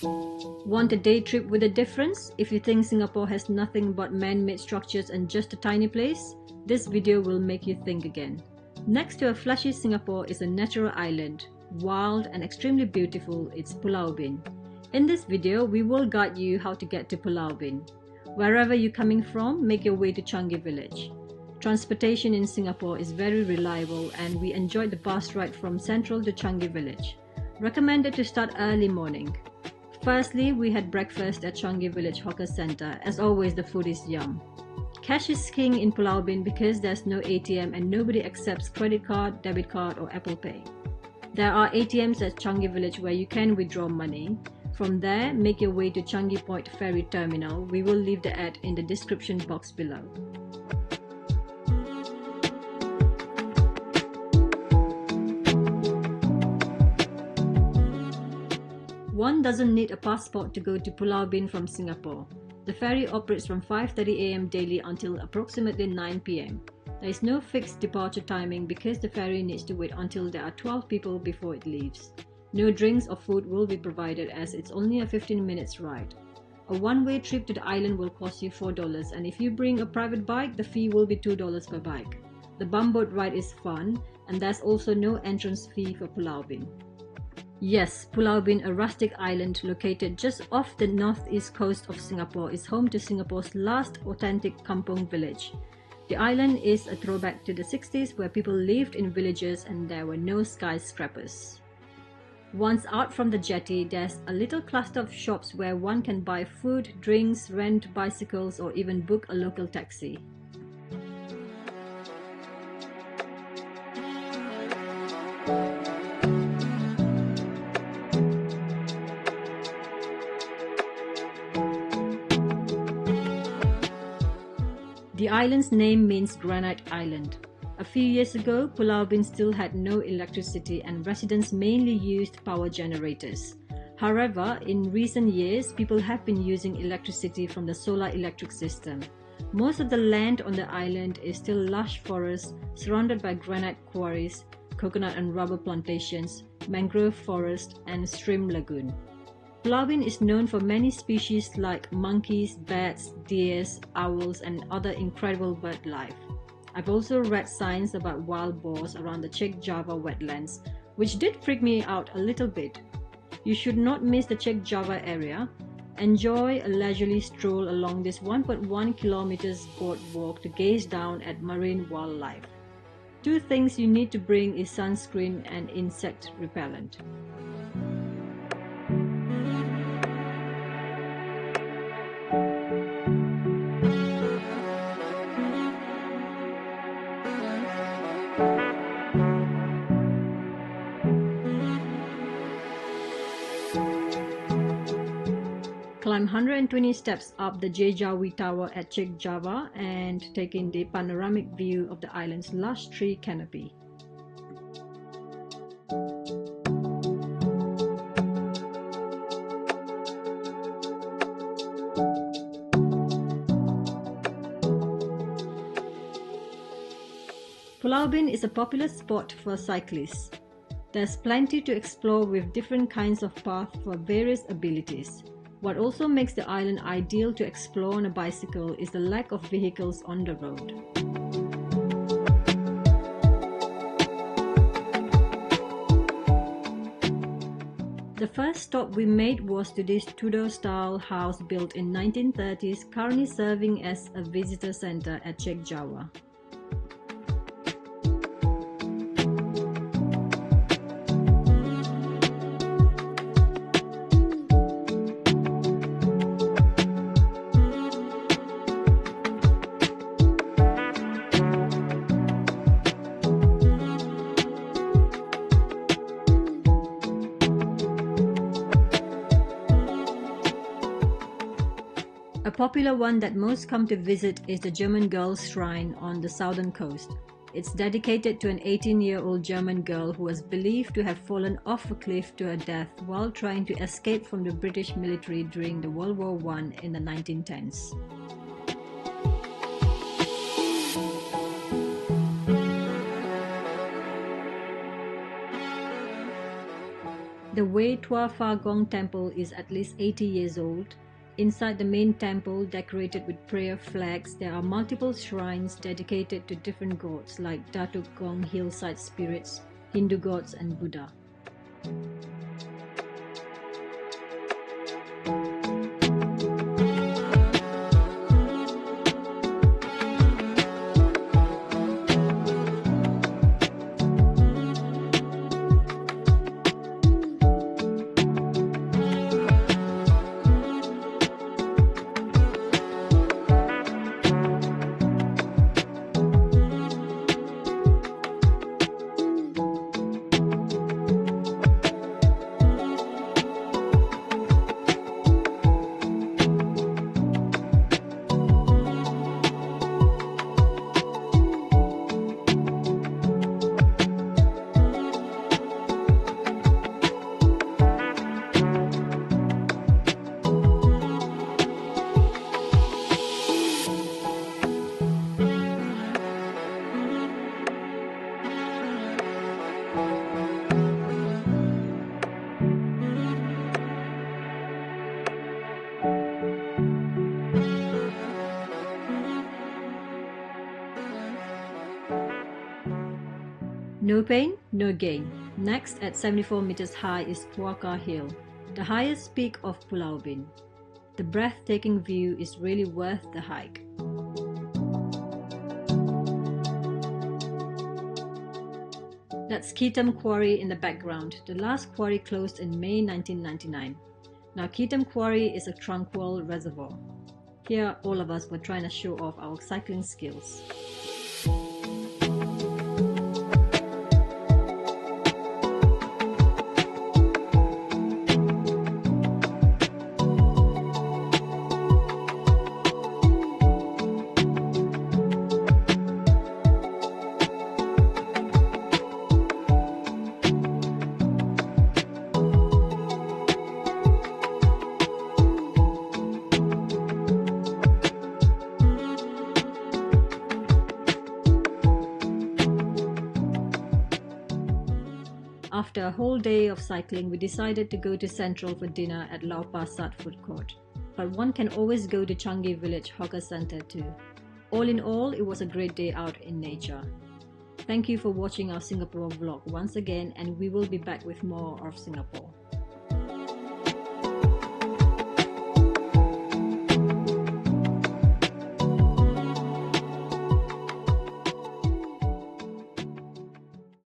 Want a day trip with a difference? If you think Singapore has nothing but man-made structures and just a tiny place, this video will make you think again. Next to a flashy Singapore is a natural island. Wild and extremely beautiful, it's Pulau Ubin. In this video, we will guide you how to get to Pulau Ubin. Wherever you're coming from, make your way to Changi village. Transportation in Singapore is very reliable and we enjoyed the bus ride from Central to Changi village. Recommended to start early morning. Firstly, we had breakfast at Changi Village Hawker Centre. As always, the food is yum. Cash is king in Pulau Ubin because there's no ATM and nobody accepts credit card, debit card or Apple Pay. There are ATMs at Changi Village where you can withdraw money. From there, make your way to Changi Point Ferry Terminal. We will leave the ad in the description box below. One doesn't need a passport to go to Pulau Ubin from Singapore. The ferry operates from 5:30 AM daily until approximately 9 PM. There is no fixed departure timing because the ferry needs to wait until there are 12 people before it leaves. No drinks or food will be provided as it's only a 15 minutes ride. A one-way trip to the island will cost you $4 and if you bring a private bike, the fee will be $2 per bike. The bumboat ride is fun and there's also no entrance fee for Pulau Ubin. Yes, Pulau Ubin, a rustic island located just off the northeast coast of Singapore, is home to Singapore's last authentic kampung village. The island is a throwback to the 60s where people lived in villages and there were no skyscrapers. Once out from the jetty, there's a little cluster of shops where one can buy food, drinks, rent bicycles or even book a local taxi. The island's name means Granite Island. A few years ago, Pulau Ubin still had no electricity and residents mainly used power generators. However, in recent years, people have been using electricity from the solar electric system. Most of the land on the island is still lush forests surrounded by granite quarries, coconut and rubber plantations, mangrove forest and stream lagoon. Pulau Ubin is known for many species like monkeys, bats, deers, owls and other incredible bird life. I've also read signs about wild boars around the Chek Java wetlands, which did freak me out a little bit. You should not miss the Chek Java area. Enjoy a leisurely stroll along this 1.1 kilometers boardwalk to gaze down at marine wildlife. Two things you need to bring is sunscreen and insect repellent. Climb 120 steps up the Jejawi Tower at Chek Java and take in the panoramic view of the island's lush tree canopy. Pulau Ubin is a popular spot for cyclists. There's plenty to explore with different kinds of paths for various abilities. What also makes the island ideal to explore on a bicycle is the lack of vehicles on the road. The first stop we made was to this Tudor-style house built in 1930s, currently serving as a visitor center at Chek Java. A popular one that most come to visit is the German Girl's Shrine on the southern coast. It's dedicated to an 18-year-old German girl who was believed to have fallen off a cliff to her death while trying to escape from the British military during the World War I in the 1910s. The Wayong Temple is at least 80 years old. Inside the main temple, decorated with prayer flags, there are multiple shrines dedicated to different gods like Bekukong hillside spirits, Hindu gods and Buddha. No pain, no gain. Next, at 74 meters high, is Paka Hill, the highest peak of Pulau Ubin. The breathtaking view is really worth the hike. That's Kitam Quarry in the background. The last quarry closed in May 1999. Now Kitam Quarry is a tranquil reservoir. Here all of us were trying to show off our cycling skills. After a whole day of cycling, we decided to go to Central for dinner at Lau Pa Sat food court. But one can always go to Changi Village Hawker Center too. All in all, it was a great day out in nature. Thank you for watching our Singapore vlog once again, and we will be back with more of Singapore.